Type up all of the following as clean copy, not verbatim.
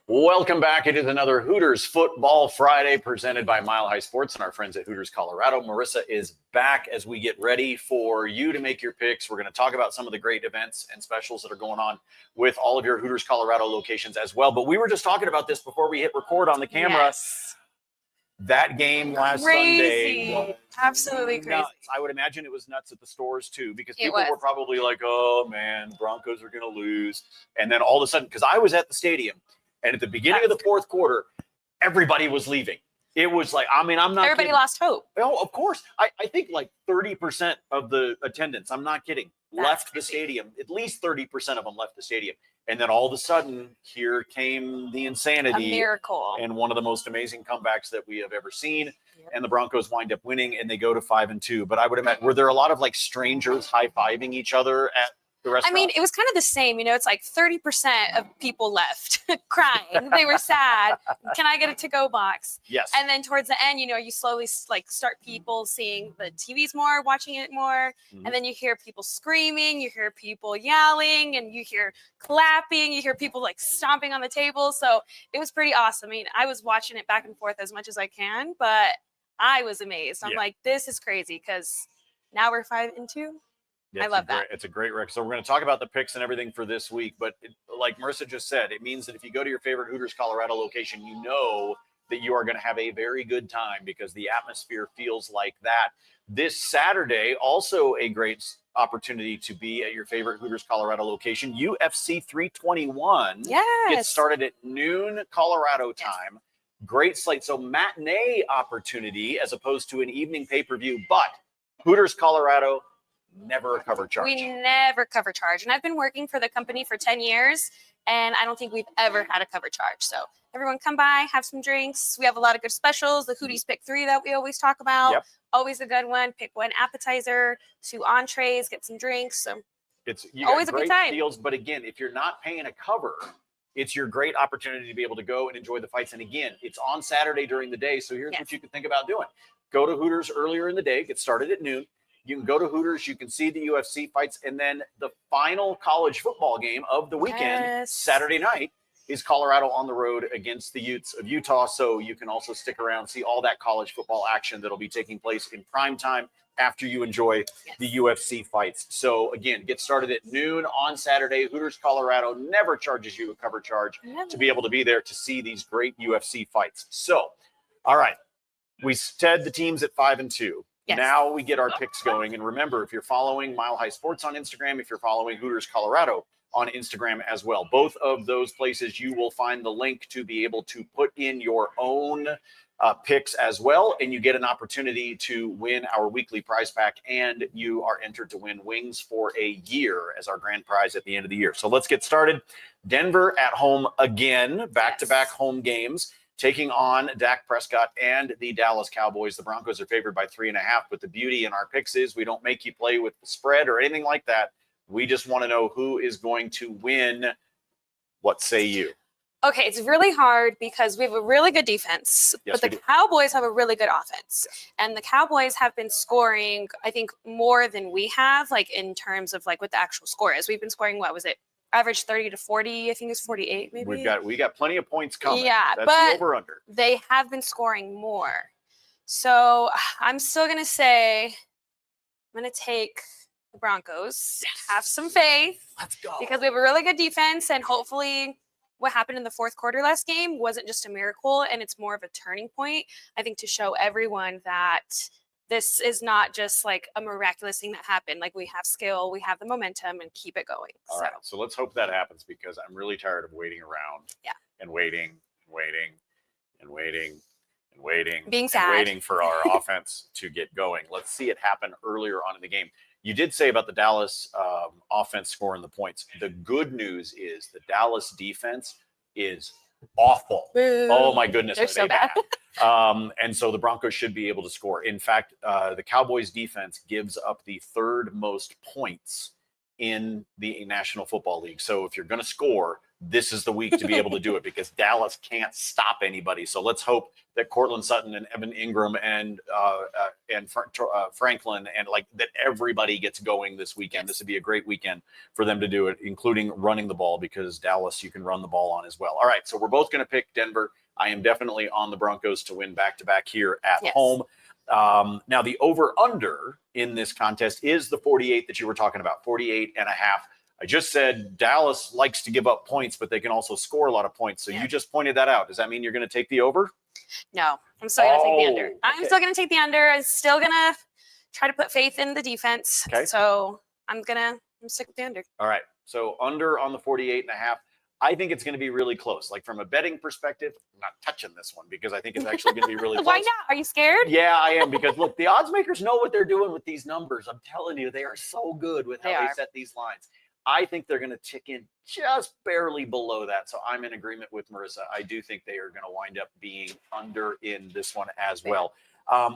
Welcome back. It is another Hooters Football Friday presented by Mile High Sports and our friends at Hooters Colorado. Marissa is back as we get ready for you to make your picks. We're going to talk about some of the great events and specials that are going on with all of your Hooters Colorado locations as well. But we were just talking about this before we hit record on the camera. Yes. That game last Sunday was absolutely crazy. nuts. I would imagine it was nuts at the stores too, because people were probably like, oh man, Broncos are going to lose. And then all of a sudden, because I was at the stadium, and at the beginning of the fourth quarter, everybody was leaving. It was like, I'm not Everybody kidding. lost hope. Oh, of course. I think like 30% of the attendance, I'm not kidding, left the stadium. At least 30% of them left the stadium. And then all of a sudden, here came the insanity. A miracle. And one of the most amazing comebacks that we have ever seen. Yep. And the Broncos wind up winning, and they go to 5-2. But I would imagine, were there a lot of like strangers high-fiving each other at the restaurant? I mean, it was kind of the same. It's like 30% of people left crying. They were sad. Can I get a to-go box? Yes. And then towards the end, you slowly like start people seeing the TVs more, watching it more. Mm-hmm. And then you hear people screaming, you hear people yelling, and you hear clapping, you hear people like stomping on the table. So it was pretty awesome. I mean, I was watching it back and forth as much as I can, but I was amazed. I'm like, this is crazy because now we're 5-2. Yeah, I love that. It's a great record. So we're going to talk about the picks and everything for this week. But like Marissa just said, it means that if you go to your favorite Hooters Colorado location, you know that you are going to have a very good time because the atmosphere feels like that. This Saturday, also a great opportunity to be at your favorite Hooters Colorado location. UFC 321 gets started at noon Colorado time. Yes. Great slate. So matinee opportunity as opposed to an evening pay-per-view. But Hooters Colorado, never a cover charge. We never cover charge. And I've been working for the company for 10 years, and I don't think we've ever had a cover charge. So everyone come by, have some drinks. We have a lot of good specials. The Hooties Pick 3 that we always talk about. Yep. Always a good one. Pick one appetizer, 2 entrees, get some drinks. So it's always a good time. Deals, but again, if you're not paying a cover, it's your great opportunity to be able to go and enjoy the fights. And again, it's on Saturday during the day. So here's what you can think about doing. Go to Hooters earlier in the day, get started at noon. You can go to Hooters, you can see the UFC fights, and then the final college football game of the weekend, Saturday night, is Colorado on the road against the Utes of Utah. So you can also stick around, see all that college football action that'll be taking place in prime time after you enjoy the UFC fights. So again, get started at noon on Saturday. Hooters Colorado never charges you a cover charge to be able to be there to see these great UFC fights. So, all right, we said the teams at 5-2. Yes. Now we get our picks going. And remember, if you're following Mile High Sports on Instagram, if you're following Hooters Colorado on Instagram as well, both of those places, you will find the link to be able to put in your own picks as well. And you get an opportunity to win our weekly prize pack. And you are entered to win wings for a year as our grand prize at the end of the year. So let's get started. Denver at home again, back-to-back home games, taking on Dak Prescott and the Dallas Cowboys. The Broncos are favored by 3.5, but the beauty in our picks is we don't make you play with the spread or anything like that. We just want to know who is going to win. What say you? Okay, it's really hard because we have a really good defense, but the Cowboys have a really good offense. Yes. And the Cowboys have been scoring, I think, more than we have, like in terms of like what the actual score is. We've been scoring, what was it? Average 30 to 40, I think it's 48 maybe. We got plenty of points coming. Yeah, that's but the over-under. They have been scoring more. So I'm still going to say I'm going to take the Broncos. Yes. Have some faith. Let's go. Because we have a really good defense, and hopefully what happened in the fourth quarter last game wasn't just a miracle, and it's more of a turning point, I think, to show everyone that this is not just like a miraculous thing that happened. Like, we have skill, we have the momentum, and keep it going. All right. So let's hope that happens because I'm really tired of waiting around and waiting. Being sad. Waiting for our offense to get going. Let's see it happen earlier on in the game. You did say about the Dallas offense scoring the points. The good news is the Dallas defense is awful. Boo. Oh, my goodness. They're so bad. And so the Broncos should be able to score. In fact, the Cowboys defense gives up the 3rd most points in the National Football League. So if you're going to score, this is the week to be able to do it because Dallas can't stop anybody. So let's hope that Cortland Sutton and Evan Ingram and Franklin and like that everybody gets going this weekend. This would be a great weekend for them to do it, including running the ball because Dallas you can run the ball on as well. All right, so we're both going to pick Denver. I am definitely on the Broncos to win back-to-back here at home. Now, the over-under in this contest is the 48 that you were talking about, 48 and a half. I just said Dallas likes to give up points, but they can also score a lot of points. So you just pointed that out. Does that mean you're going to take the over? No, I'm still going to take the under. I'm still going to take the under. I'm still going to try to put faith in the defense. Okay. So I'm stick with the under. All right. So under on the 48 and a half. I think it's going to be really close. Like from a betting perspective, I'm not touching this one because I think it's actually going to be really close. Why not? Are you scared? Yeah, I am because look, the odds makers know what they're doing with these numbers. I'm telling you, they are so good with how they set these lines. I think they're going to tick in just barely below that. So I'm in agreement with Marissa. I do think they are going to wind up being under in this one as well.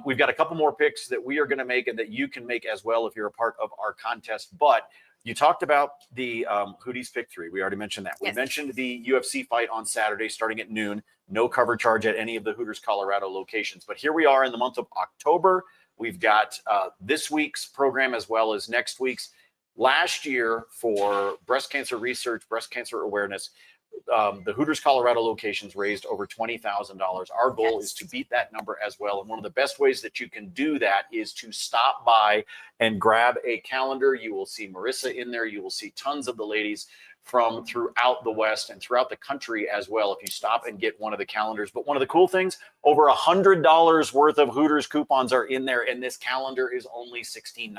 We've got a couple more picks that we are going to make and that you can make as well if you're a part of our contest. But you talked about the Hooters Pick 3. We already mentioned that. We mentioned the UFC fight on Saturday starting at noon. No cover charge at any of the Hooters Colorado locations. But here we are in the month of October. We've got this week's program as well as next week's. Last year for breast cancer research, breast cancer awareness, the Hooters Colorado locations raised over $20,000. Our goal is to beat that number as well. And one of the best ways that you can do that is to stop by and grab a calendar. You will see Marissa in there. You will see tons of the ladies from throughout the West and throughout the country as well if you stop and get one of the calendars. But one of the cool things, over $100 worth of Hooters coupons are in there, and this calendar is only $16.99.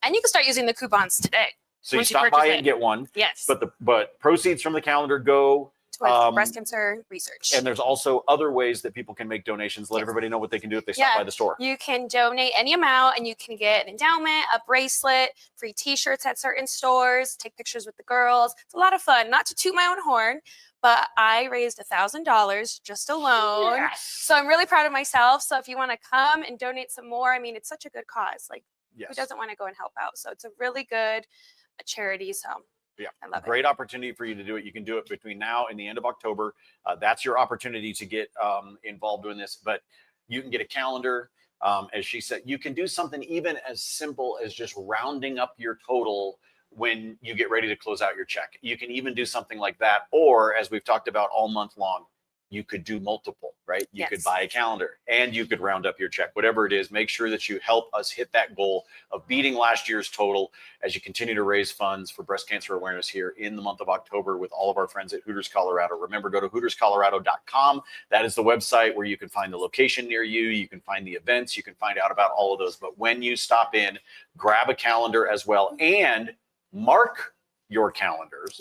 And you can start using the coupons today. So you stop by and get one. Yes. But proceeds from the calendar go towards breast cancer research. And there's also other ways that people can make donations. Let everybody know what they can do if they stop by the store. You can donate any amount and you can get an endowment, a bracelet, free t-shirts at certain stores, take pictures with the girls. It's a lot of fun. Not to toot my own horn, but I raised $1,000 just alone. Yes. So I'm really proud of myself. So if you want to come and donate some more, I mean, it's such a good cause. Like who doesn't want to go and help out? So it's a really good charity. So yeah, I love great opportunity for you to do it. You can do it between now and the end of October. That's your opportunity to get involved in this. But you can get a calendar. As she said, you can do something even as simple as just rounding up your total when you get ready to close out your check. You can even do something like that. Or as we've talked about all month long, you could do multiple, right? You could buy a calendar and you could round up your check, whatever it is. Make sure that you help us hit that goal of beating last year's total as you continue to raise funds for breast cancer awareness here in the month of October with all of our friends at Hooters Colorado. Remember, go to HootersColorado.com. That is the website where you can find the location near you. You can find the events. You can find out about all of those. But when you stop in, grab a calendar as well and mark your calendars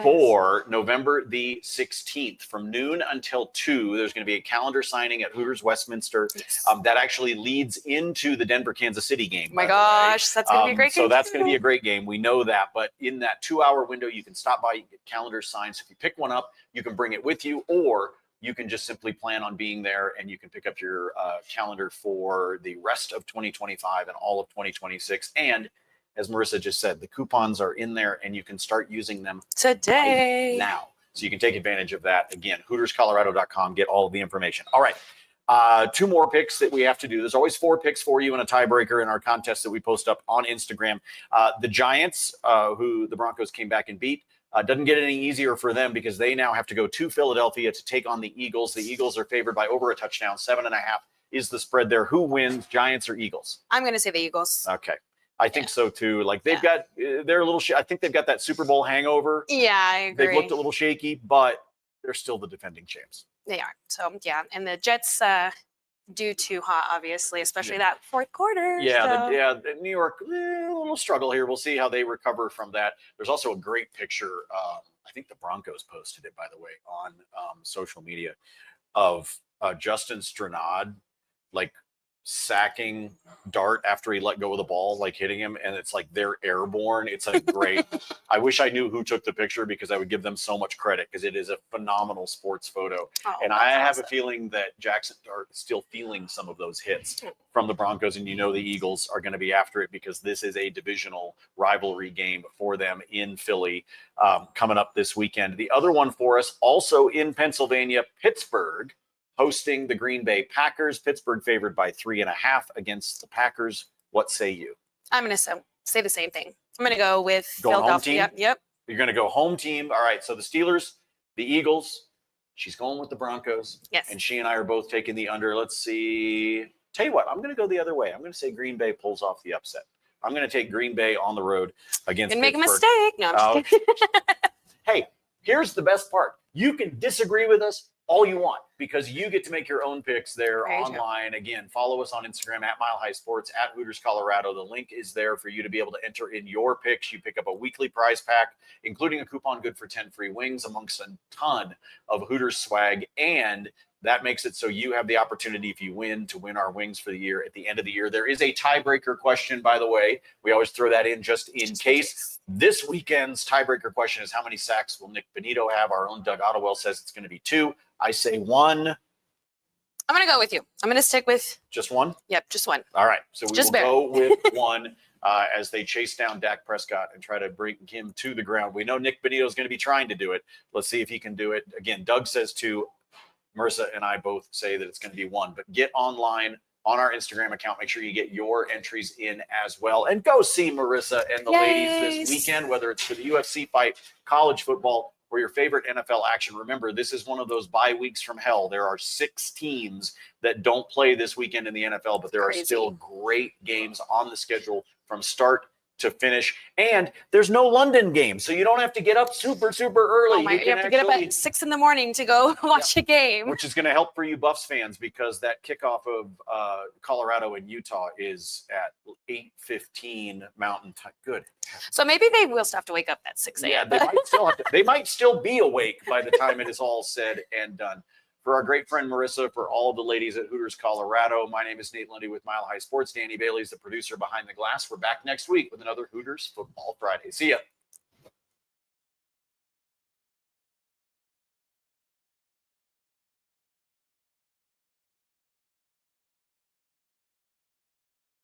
for November the 16th from noon until 2. There's going to be a calendar signing at Hooters Westminster that actually leads into the Denver Kansas City game. Oh my gosh, that's going to be a great game. So that's going to be a great game. We know that. But in that 2-hour window, you can stop by, you can get calendars signed. So if you pick one up, you can bring it with you, or you can just simply plan on being there and you can pick up your calendar for the rest of 2025 and all of 2026. And as Marissa just said, the coupons are in there and you can start using them today now. So you can take advantage of that. Again, HootersColorado.com, get all of the information. All right. 2 more picks that we have to do. There's always 4 picks for you and a tiebreaker in our contest that we post up on Instagram. The Giants, who the Broncos came back and beat, doesn't get any easier for them because they now have to go to Philadelphia to take on the Eagles. The Eagles are favored by over a touchdown. 7.5 is the spread there. Who wins, Giants or Eagles? I'm going to say the Eagles. Okay. I think so too. Like they've got, they're a little, I think they've got that Super Bowl hangover. Yeah, I agree. They've looked a little shaky, but they're still the defending champs. They are. So yeah. And the Jets do too hot, obviously, especially that fourth quarter. Yeah. The New York, a little struggle here. We'll see how they recover from that. There's also a great picture. I think the Broncos posted it, by the way, on social media of Justin Stranad, like sacking dart after he let go of the ball, like hitting him, and it's like they're airborne. It's like great. I wish I knew who took the picture because I would give them so much credit because it is a phenomenal sports photo. Oh, And that's I have awesome. a feeling that Jackson Dart is still feeling some of those hits from the Broncos, and the Eagles are going to be after it because this is a divisional rivalry game for them in Philly coming up this weekend. The other one for us, also in Pennsylvania, Pittsburgh hosting the Green Bay Packers. Pittsburgh favored by 3.5 against the Packers. What say you? I'm going to say the same thing. I'm going to go with Going home Philadelphia. team? Yep. You're going to go home team. All right. So the Steelers, the Eagles. She's going with the Broncos. Yes. And she and I are both taking the under. Let's see. Tell you what, I'm going to go the other way. I'm going to say Green Bay pulls off the upset. I'm going to take Green Bay on the road against Didn't make a Pittsburgh. mistake. No, I'm just kidding. Hey, here's the best part. You can disagree with us all you want because you get to make your own picks there Very online. Again, follow us on Instagram at Mile High Sports, at Hooters Colorado. The link is there for you to be able to enter in your picks. You pick up a weekly prize pack, including a coupon good for 10 free wings amongst a ton of Hooters swag. And that makes it so you have the opportunity, if you win, to win our wings for the year at the end of the year. There is a tiebreaker question, by the way. We always throw that in just in case. This weekend's tiebreaker question is how many sacks will Nick Benito have? Our own Doug Ottewell says it's going to be 2. I say 1. I'm going to go with you. I'm going to stick with. Just 1? Yep, just 1. All right. So we Just will go with 1 as they chase down Dak Prescott and try to bring him to the ground. We know Nick Benito is going to be trying to do it. Let's see if he can do it. Again, Doug says 2. Marissa and I both say that it's going to be 1. But get online on our Instagram account. Make sure you get your entries in as well. And go see Marissa and the ladies this weekend, whether it's for the UFC fight, college football, or your favorite NFL action. Remember, this is one of those bye weeks from hell. There are 6 teams that don't play this weekend in the NFL, but there are still great games on the schedule from start to finish. And there's no London game, so you don't have to get up super early. Oh my, you have to get up at 6 a.m. to go watch a game. Which is going to help for you Buffs fans because that kickoff of Colorado and Utah is at 8:15 Mountain Time. Good. So maybe they will still have to wake up at 6 a.m. Yeah, they might still be awake by the time it is all said and done. For our great friend Marissa, for all of the ladies at Hooters Colorado, my name is Nate Lundy with Mile High Sports. Danny Bailey's the producer behind the glass. We're back next week with another Hooters Football Friday. See ya.